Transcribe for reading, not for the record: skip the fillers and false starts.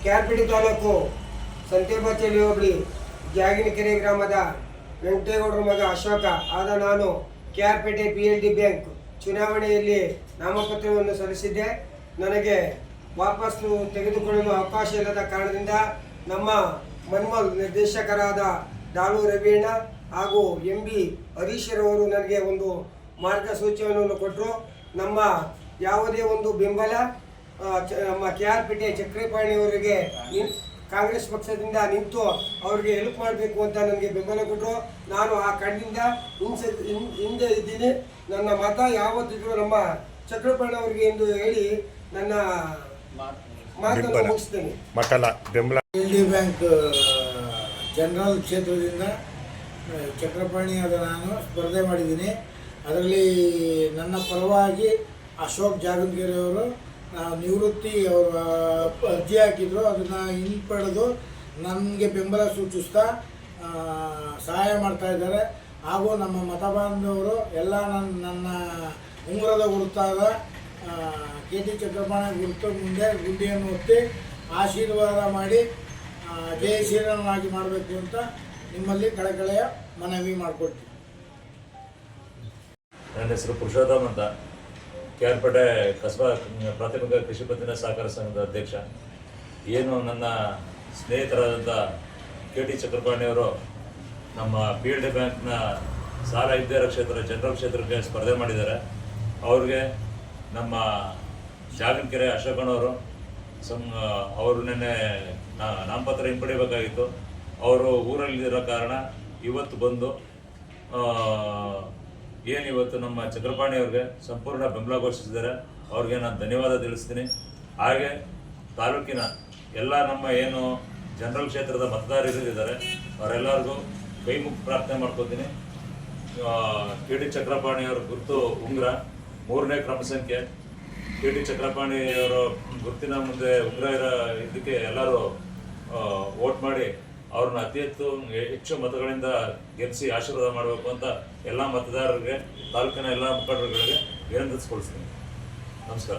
ಕ್ಯಾರ್ಪೇಟೆ ತಾಲೂಕು ಸಂತೇಬಾಚೇಳಿ ಹೋಬಳಿ ಜಾಗಿನಕೆರೆ ಗ್ರಾಮದ ವೆಂಕಟೇಗೌಡರ ಮಗ ಅಶೋಕ ಆದ ನಾನು ಕ್ಯಾರ್ಪೇಟೆ PLD ಬ್ಯಾಂಕ್ ಚುನಾವಣೆಯಲ್ಲಿ ನಾಮಪತ್ರವನ್ನು ಸಲ್ಲಿಸಿದ್ದೆ. ನನಗೆ ವಾಪಸ್ಸು ತೆಗೆದುಕೊಳ್ಳಲು ಅವಕಾಶ ಇಲ್ಲದ ಕಾರಣದಿಂದ ನಮ್ಮ ಮನ್ಮಲ್ ನಿರ್ದೇಶಕರಾದ ಡಾಲು ರವೀಣ ಹಾಗೂ MB ಹರೀಶ್ರವರು ನನಗೆ ಒಂದು ಮಾರ್ಗಸೂಚಿಯನ್ನು ಕೊಟ್ಟರು. ನಮ್ಮ ಯಾವುದೇ ಒಂದು ಬೆಂಬಲ ನಮ್ಮ ಕ್ಯಾರ್ಪೇಟೆ ಚಕ್ರಪಾಣಿಯವರಿಗೆ ಕಾಂಗ್ರೆಸ್ ಪಕ್ಷದಿಂದ ನಿಂತು ಅವರಿಗೆ ಹೆಲ್ಪ್ ಮಾಡಬೇಕು ಅಂತ ನನಗೆ ಬೆಂಬಲ ಕೊಟ್ಟರು. ನಾನು ಆ ಕಣ್ಣಿಂದ ಹಿಂದೆ ಇದ್ದೀನಿ. ನನ್ನ ಮತ ಯಾವತ್ತಿದ್ರು ನಮ್ಮ ಚಕ್ರಪಾಣಿ ಅವರಿಗೆ ಎಂದು ಹೇಳಿ ನನ್ನ ಮಾತನ್ನು ಮುಗಿಸ್ತೇನೆ. PLD ಬ್ಯಾಂಕ್ ಜನರಲ್ ಕ್ಷೇತ್ರದಿಂದ ಚಕ್ರಪಾಣಿಯಾದ ನಾನು ಸ್ಪರ್ಧೆ ಮಾಡಿದ್ದೀನಿ. ಅದರಲ್ಲಿ ನನ್ನ ಪರವಾಗಿ ಅಶೋಕ್ ಜಾಗನ್ಗೆರೆಯವರು ನಿವೃತ್ತಿ ಅವರು ಅರ್ಜಿ ಹಾಕಿದ್ರು. ಅದನ್ನು ಹಿಂಪಡೆದು ನನಗೆ ಬೆಂಬಲ ಸೂಚಿಸ್ತಾ ಸಹಾಯ ಮಾಡ್ತಾ ಇದ್ದಾರೆ. ಹಾಗೂ ನಮ್ಮ ಮತ ಬಾಂಧವರು ಎಲ್ಲ ನನ್ನ ಉಂಗುರದ ಗುರುತಾದ KT ಚಕ್ರಪಾಣಿ ಗುರುತು ಮುಂದೆ ಗುಂಡಿಯನ್ನು ಒತ್ತಿ ಆಶೀರ್ವಾದ ಮಾಡಿ ಜಯಶೀಲನಾಗಿ ಮಾಡಬೇಕು ಅಂತ ನಿಮ್ಮಲ್ಲಿ ಕಳಕಳೆಯ ಮನವಿ ಮಾಡಿಕೊಡ್ತೀನಿ. ನನ್ನ ಹೆಸರು ಪುರುಷೋತ್ತಮ್ ಅಂತ, ಕ್ಯಾರ್ಪೇಟೆ ಕಸಬಾ ಪ್ರಾಥಮಿಕ ಕೃಷಿ ಪತ್ತಿನ ಸಹಕಾರ ಸಂಘದ ಅಧ್ಯಕ್ಷ. ಏನು ನನ್ನ ಸ್ನೇಹಿತರಾದಂಥ KT ಚಕ್ರಪಾಣಿಯವರು ನಮ್ಮ PLD ಬ್ಯಾಂಕ್ನ ಸಾಲ ಇದ್ದೇರ ಕ್ಷೇತ್ರ ಜನರಲ್ ಕ್ಷೇತ್ರಕ್ಕೆ ಸ್ಪರ್ಧೆ ಮಾಡಿದ್ದಾರೆ. ಅವ್ರಿಗೆ ನಮ್ಮ ಜಾಗನ್ಕೆರೆ ಅಶೋಕಣ್ಣವರು ಅವರು ನಿನ್ನೆ ನಾಮಪತ್ರ ಹಿಂಪಡಿಬೇಕಾಗಿತ್ತು. ಅವರು ಊರಲ್ಲಿರೋ ಕಾರಣ ಇವತ್ತು ಬಂದು ಏನಿವತ್ತು ನಮ್ಮ ಚಕ್ರಪಾಣಿಯವ್ರಿಗೆ ಸಂಪೂರ್ಣ ಬೆಂಬಲ ಘೋಷಿಸಿದ್ದಾರೆ. ಅವ್ರಿಗೆ ನಾನು ಧನ್ಯವಾದ ತಿಳಿಸ್ತೀನಿ. ಹಾಗೆ ತಾಲೂಕಿನ ಎಲ್ಲ ನಮ್ಮ ಏನು ಜನರಲ್ ಕ್ಷೇತ್ರದ ಮತದಾರರಿದ್ದಾರೆ ಅವರೆಲ್ಲರಿಗೂ ಕೈ ಮುಗಿ ಪ್ರಾರ್ಥನೆ ಮಾಡ್ಕೋತೀನಿ. KT ಚಕ್ರಪಾಣಿಯವರ ಗುರುತು ಉಂಗುರ 3ನೇ ಕ್ರಮ ಸಂಖ್ಯೆ. KT ಚಕ್ರಪಾಣಿಯವರ ಗುರುತಿನ ಮುಂದೆ ಉಂಗುರ ಇರೋ ಇದಕ್ಕೆ ಎಲ್ಲರೂ ವೋಟ್ ಮಾಡಿ ಅವ್ರನ್ನ ಅತಿ ಹೆಚ್ಚು ಮತಗಳಿಂದ ಗೆಲ್ಲಿಸಿ ಆಶೀರ್ವಾದ ಮಾಡಬೇಕು ಅಂತ ಎಲ್ಲ ಮತದಾರರಿಗೆ, ತಾಲೂಕಿನ ಎಲ್ಲ ಮುಖಂಡರುಗಳಿಗೆ ವಿನಂತಿಸ್ಕೊಳ್ತೀನಿ. ನಮಸ್ಕಾರ.